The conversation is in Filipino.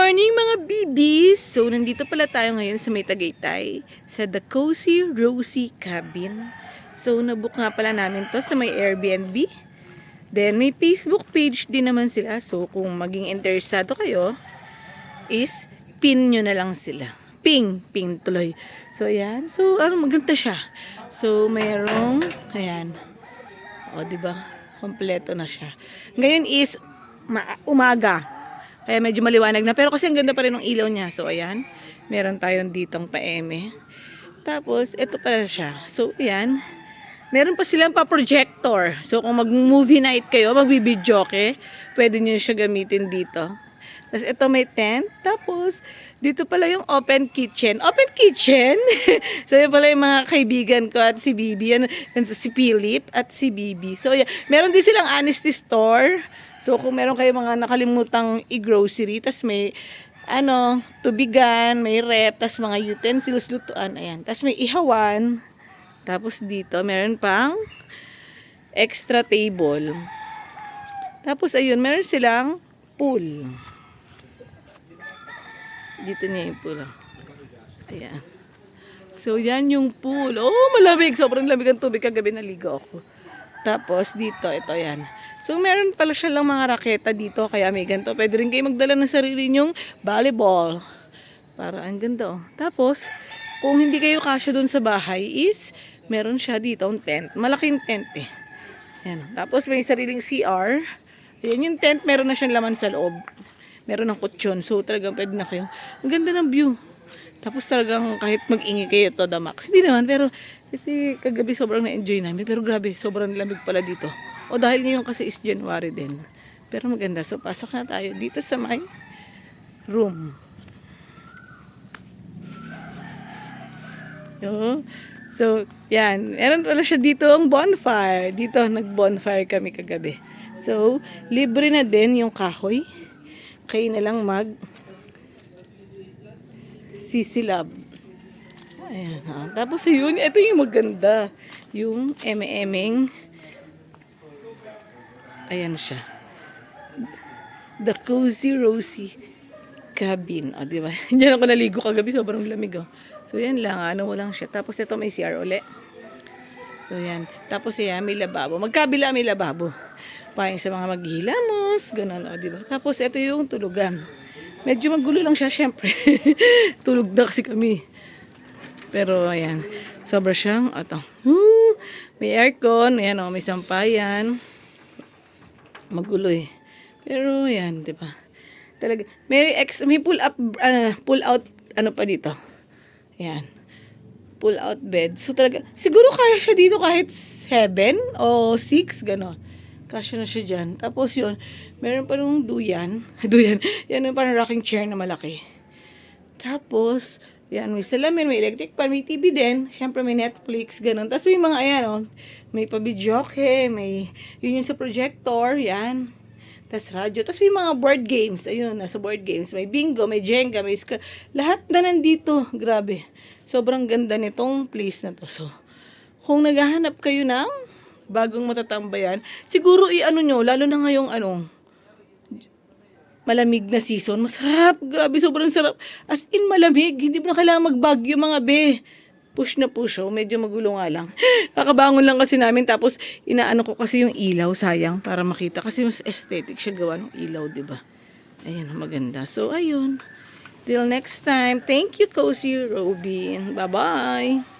morning mga bibis! So, nandito pala tayo ngayon sa may Tagaytay, sa The Cozy Rosie Cabin. So, nabook nga pala namin to sa may Airbnb. Then, may Facebook page din naman sila. So, kung maging interesado kayo, is pin nyo na lang sila. Ping tuloy. So, ayan. So, maganda siya. So, mayroong, ayan. O, diba? Kompleto na siya. Ngayon is umaga. Kaya medyo maliwanag na. Pero kasi ang ganda pa rin ng ilaw niya. So, ayan. Meron tayong ditong pa-eme. Tapos, ito pala siya. So, ayan. Meron pa silang pa-projector. So, kung mag-movie night kayo, magbibidyoke, pwede nyo siya gamitin dito. Tapos, ito may tent. Tapos, dito pala yung open kitchen. Open kitchen? So, yun pala yung mga kaibigan ko at si Bibi. Yan, si Philip at si Bibi. So, yeah. Meron din silang honesty store. So, kung meron kayo mga nakalimutang i-grocery, tas may, tubigan, may rep, tas mga utensils, lutuan, ayan. Tas may ihawan. Tapos dito, meron pang extra table. Tapos, ayun, meron silang pool. Dito niya yung pool. Ayan. So, yan yung pool. Oh, malamig. Sobrang lamig ang tubig. Kagabi naligo ako. Tapos, dito, ito yan. So, meron pala siya lang mga raketa dito, kaya may ganito. Pwede rin kayo magdala ng sarili nyong volleyball. Para ang ganda, oh. Tapos, kung hindi kayo kasya doon sa bahay, is, meron siya dito, ang tent. Malaking tent, eh. Yan. Tapos, may sariling CR. Ayan, yung tent, meron na siyang laman sa loob. Meron ng kutsyon. So, talagang pwede na kayo. Ang ganda ng view. Tapos, talagang kahit mag-ingi kayo to the max. Hindi naman, pero, kasi kagabi sobrang na-enjoy namin. Pero grabe, sobrang lamig pala dito. O dahil ngayon kasi is January din. Pero maganda. So pasok na tayo dito sa my room. So, yan. Meron pala siya dito ang bonfire. Dito, nag-bonfire kami kagabi. So, libre na din yung kahoy. Kayo na lang sisilab. Ayan, ha. Tapos ayun, ito yung maganda. Yung eme-emeng. Ayan siya. The Cozy Rosie Cabin. O, diba? Diyan ako naligo kagabi. Sobrang lamig, oh. So, yan lang. Mo lang siya. Tapos ito may CR uli. So, yan. Tapos yan, may lababo. Magkabila may lababo. Parang sa mga maghihilamos. Ganun, o, diba? Tapos ito yung tulugan. Medyo magulo lang siya, syempre. Tulog na kasi kami. Pero, ayan. Sobra siyang, may aircon. Ayan, may sampayan. Magulo, eh. Pero, ayan, diba? Talaga. May pull out, pa dito. Ayan. Pull out bed. So, talaga. Siguro kaya siya dito kahit 7 o 6, gano'n. Kasya na siya dyan. Tapos, yun. Meron pa nung duyan. Duyan. Yan yung parang rocking chair na malaki. Tapos, yan, may salamin, may electric pan, may TV din. Siyempre, may Netflix, ganun. Tapos may mga, may pabidyoke, may, yun yung sa projector, yan. Tapos radyo. Tapos may mga board games. Ayun, nasa board games. May bingo, may Jenga, may lahat na nandito. Grabe. Sobrang ganda nitong place na to. So, kung naghahanap kayo ng bagong matatambayan, siguro nyo, lalo na ngayong malamig na season, masarap. Grabe, sobrang sarap. As in, malamig. Hindi mo na kailangan magbagyo, mga be. Push na push, oh. Medyo magulo nga lang. Kakabangon lang kasi namin, tapos inaano ko kasi yung ilaw, sayang, para makita. Kasi mas aesthetic siya gawa ng ilaw, diba? Ayun, maganda. So, ayun. Till next time. Thank you, Cozy Robin. Bye-bye.